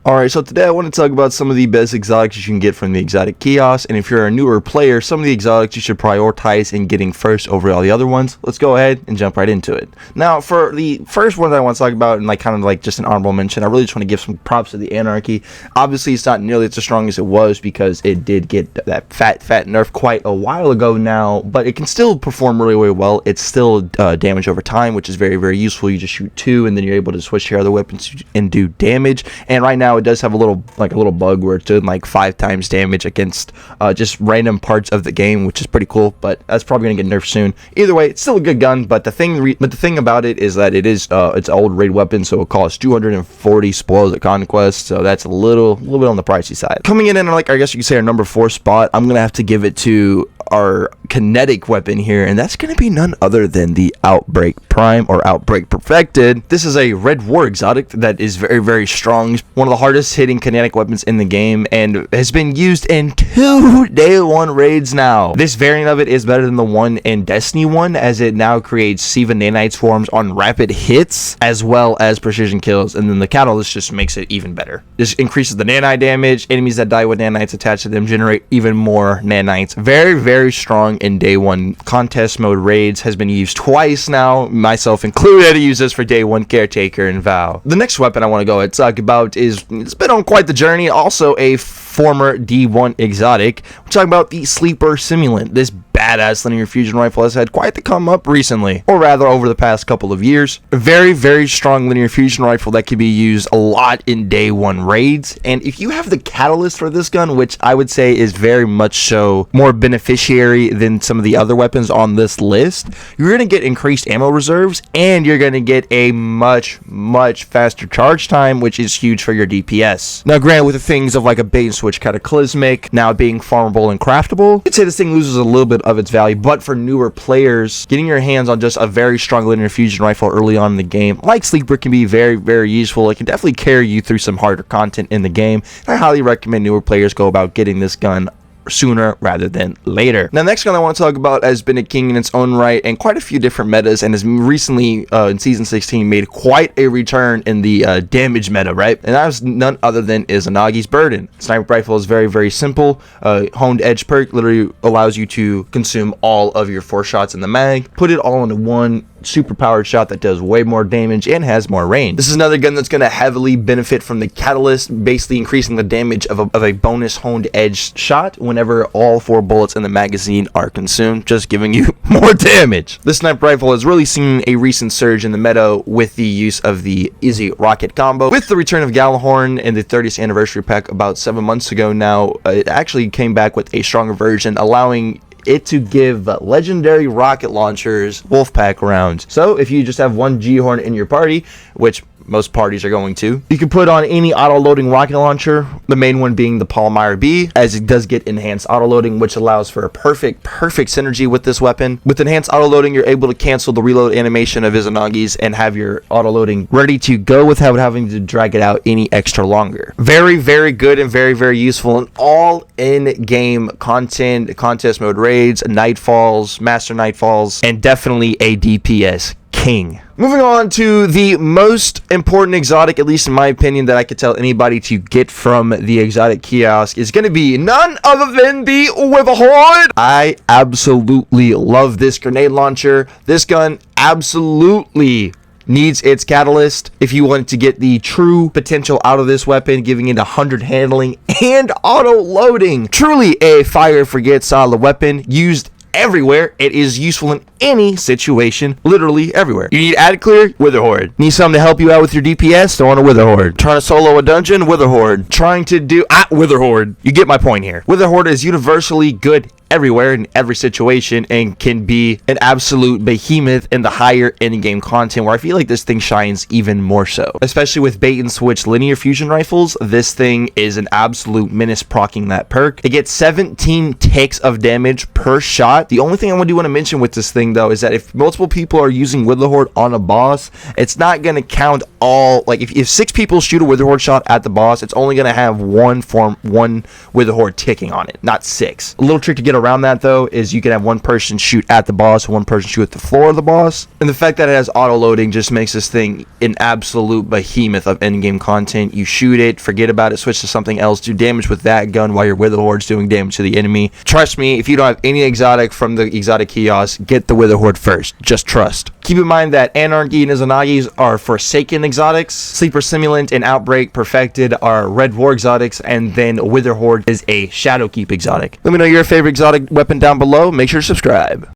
Alright, so today I want to talk about some of the best exotics you can get from the exotic kiosk, and if you're a newer player, some of the exotics you should prioritize in getting first over all the other ones. Let's go ahead and jump right into it. Now, for the first one that I want to talk about, and like kind of like just an honorable mention, I really just want to give some props to the Anarchy. Obviously, it's not nearly as strong as it was because it did get that fat nerf quite a while ago now, but it can still perform really, really well. It's still damage over time, which is very, very useful. You just shoot 2, and then you're able to switch to your other weapons and do damage. And right now, it does have a little bug where it's doing like 5 times damage against just random parts of the game, which is pretty cool, but that's probably gonna get nerfed soon. Either way, it's still a good gun, but the thing about it is that it is it's an old raid weapon, so it costs 240 spoils at Conquest, so that's a little bit on the pricey side. Coming in like, I guess you could say, our number 4 spot, I'm gonna have to give it to our kinetic weapon here, and that's going to be none other than the Outbreak Prime or Outbreak Perfected. This is a Red War exotic that is very, very strong, one of the hardest hitting kinetic weapons in the game, and has been used in 2 day 1 raids now. This variant of it is better than the one in Destiny 1, as it now creates Siva nanite swarms on rapid hits as well as precision kills, and then the catalyst just makes it even better. This increases the nanite damage. Enemies that die with nanites attached to them generate even more nanites. Very, very strong in day 1 contest mode raids. Has been used twice now, myself included. I use this for day 1 caretaker and vow. The next weapon I want to go ahead and talk about is, it's been on quite the journey, also a former D1 exotic. We're talking about the Sleeper Simulant. This badass linear fusion rifle has had quite the come up recently, or rather over the past couple of years. A very, very strong linear fusion rifle that can be used a lot in day 1 raids, and if you have the catalyst for this gun, which I would say is very much so more beneficiary than some of the other weapons on this list, you're going to get increased ammo reserves, and you're going to get a much faster charge time, which is huge for your DPS. Now granted, with the things of like a bait and switch cataclysmic now being farmable and craftable, I'd say this thing loses a little bit of its value, but for newer players, getting your hands on just a very strong linear fusion rifle early on in the game, like Sleeper, can be very, very useful. It can definitely carry you through some harder content in the game, and I highly recommend newer players go about getting this gun sooner rather than later. Now, the next gun I want to talk about has been a king in its own right and quite a few different metas, and has recently in season 16 made quite a return in the damage meta, right? And that was none other than Izanagi's Burden. Sniper rifle is very, very simple. Honed edge perk literally allows you to consume all of your 4 shots in the mag, put it all into one super powered shot that does way more damage and has more range. This is another gun that's going to heavily benefit from the catalyst, basically increasing the damage of a bonus honed edge shot whenever all 4 bullets in the magazine are consumed, just giving you more damage. This sniper rifle has really seen a recent surge in the meta with the use of the Izzy rocket combo. With the return of Galahorn in the 30th anniversary pack about 7 months ago now, it actually came back with a stronger version, allowing it to give legendary rocket launchers Wolfpack rounds. So if you just have one G-Horn in your party, which most parties are going to, you can put on any auto-loading rocket launcher, the main one being the Palmyra B, as it does get enhanced auto-loading, which allows for a perfect synergy with this weapon. With enhanced auto-loading, you're able to cancel the reload animation of Izanagi's and have your auto-loading ready to go without having to drag it out any extra longer. Very, very good and very, very useful in all in-game content, contest mode raids, nightfalls, master nightfalls, and definitely a DPS king. Moving on to the most important exotic, at least in my opinion, that I could tell anybody to get from the exotic kiosk is going to be none other than the Horde. I absolutely love this grenade launcher. This gun absolutely needs its catalyst if you want to get the true potential out of this weapon, giving it 100 handling and auto loading. Truly a fire forget solid weapon used everywhere. It is useful in any situation, literally everywhere. You need add clear, Wither Horde. Need something to help you out with your DPS, don't want a Wither Horde. Trying to solo a dungeon, Wither Horde. Trying to do Wither Horde. You get my point here. Wither Horde is universally good everywhere in every situation and can be an absolute behemoth in the higher in-game content, where I feel like this thing shines even more so. Especially with bait and switch linear fusion rifles, this thing is an absolute menace proccing that perk. It gets 17 ticks of damage per shot. The only thing I do want to mention with this thing thing though is that if multiple people are using Witherhoard on a boss, it's not going to count all, like if 6 people shoot a Witherhoard shot at the boss, it's only going to have one Witherhoard ticking on it, not 6. A little trick to get around that though is you can have one person shoot at the boss, one person shoot at the floor of the boss, and the fact that it has auto loading just makes this thing an absolute behemoth of endgame content. You shoot it, forget about it, switch to something else, do damage with that gun while your Witherhoard's doing damage to the enemy. Trust me, if you don't have any exotic from the exotic kiosk, get the Witherhoard first. Just trust. Keep in mind that Anarchy and Izanagi's are Forsaken exotics, Sleeper Simulant and Outbreak Perfected are Red War exotics, and then Witherhoard is a Shadowkeep exotic. Let me know your favorite exotic weapon down below. Make sure to subscribe.